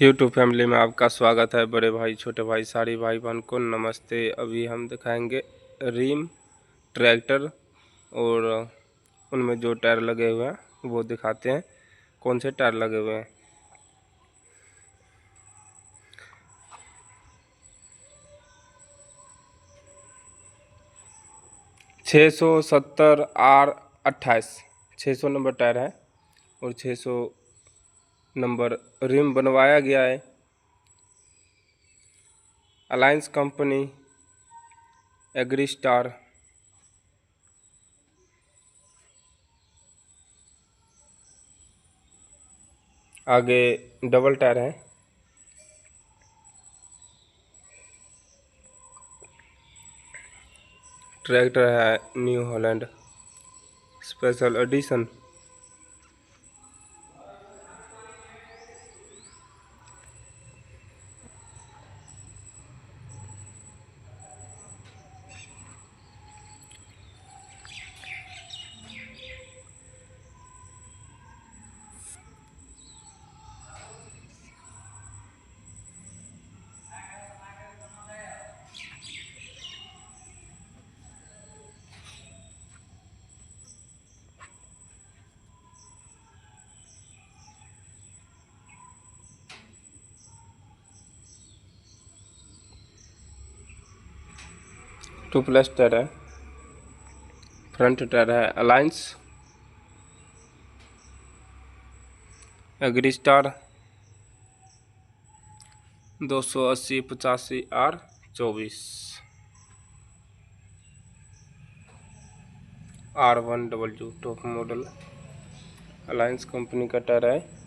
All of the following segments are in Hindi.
यूट्यूब फैमिली में आपका स्वागत है। बड़े भाई, छोटे भाई, सारी भाई बहन को नमस्ते। अभी हम दिखाएंगे रीम ट्रैक्टर और उनमें जो टायर लगे हुए हैं वो दिखाते हैं। कौन से टायर लगे हुए हैं। 670R28 600 नंबर टायर है और 600 नंबर रिम बनवाया गया है। Alliance company, Agri Star. आगे डबल टायर है। ट्रैक्टर है New Holland special edition. Two plus tyre है। फ्रंट टायर है Alliance Agri Star 280/85R24 R1 top model Alliance company का टायर है।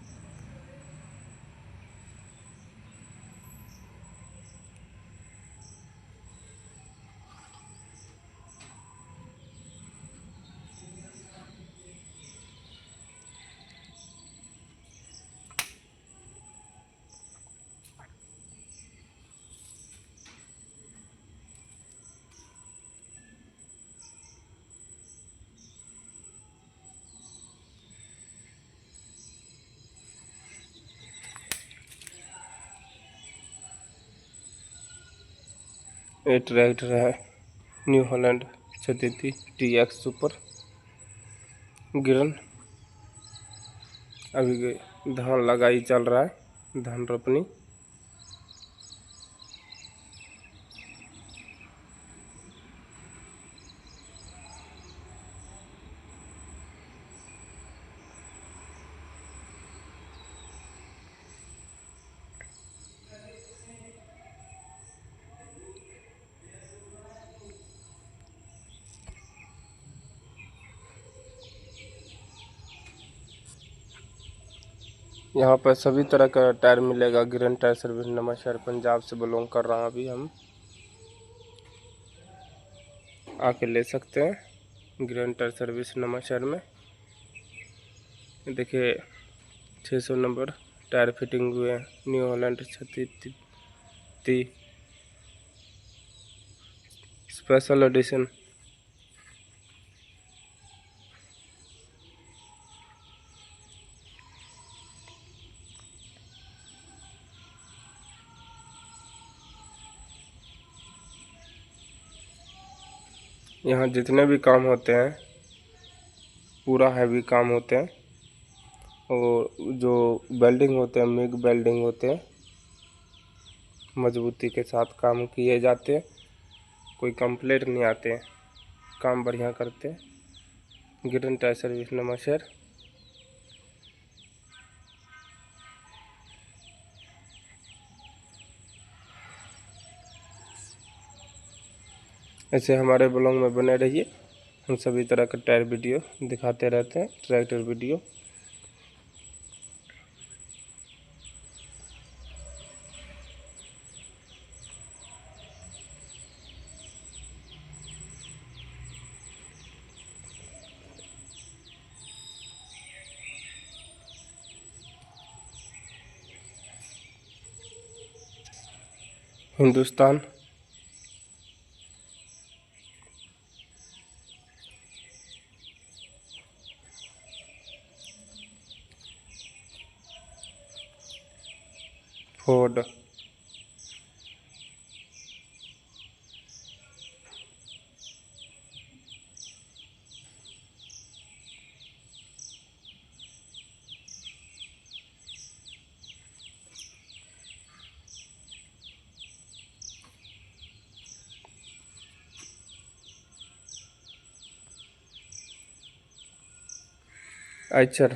ये ट्रैक्टर है न्यू हॉलैंड 633 TX सुपर गिरन। अभी धान लगाई चल रहा है, धान रोपनी। यहाँ पर सभी तरह का टायर मिलेगा। गिरन टायर सर्विस, नवांशहर पंजाब से बिलोंग कर रहा हूँ। अभी हम आके ले सकते हैं गिरन टायर सर्विस नवांशहर में। देखिए 600 नंबर टायर फिटिंग हुए हैं न्यू हॉलैंड 633 स्पेशल एडिशन। यहाँ जितने भी काम होते हैं पूरा हैवी काम होते हैं और जो वेल्डिंग होते हैं मिग वेल्डिंग होते हैं, मजबूती के साथ काम किए जाते हैं। कोई कंप्लेंट नहीं आते हैं, काम बढ़िया करते हैं। गिरन टायर सर्विस नवांशहर। ऐसे हमारे ब्लॉग में बने रहिए। हम सभी तरह का टायर वीडियो दिखाते रहते हैं, tractor video. Hindustan Ford. Eicher.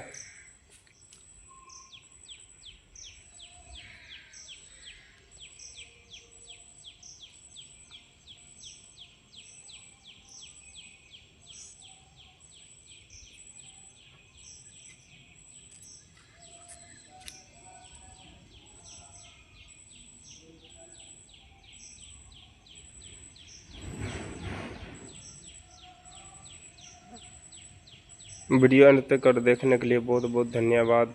Video अंत तक कर देखने के लिए बहुत बहुत धन्यवाद।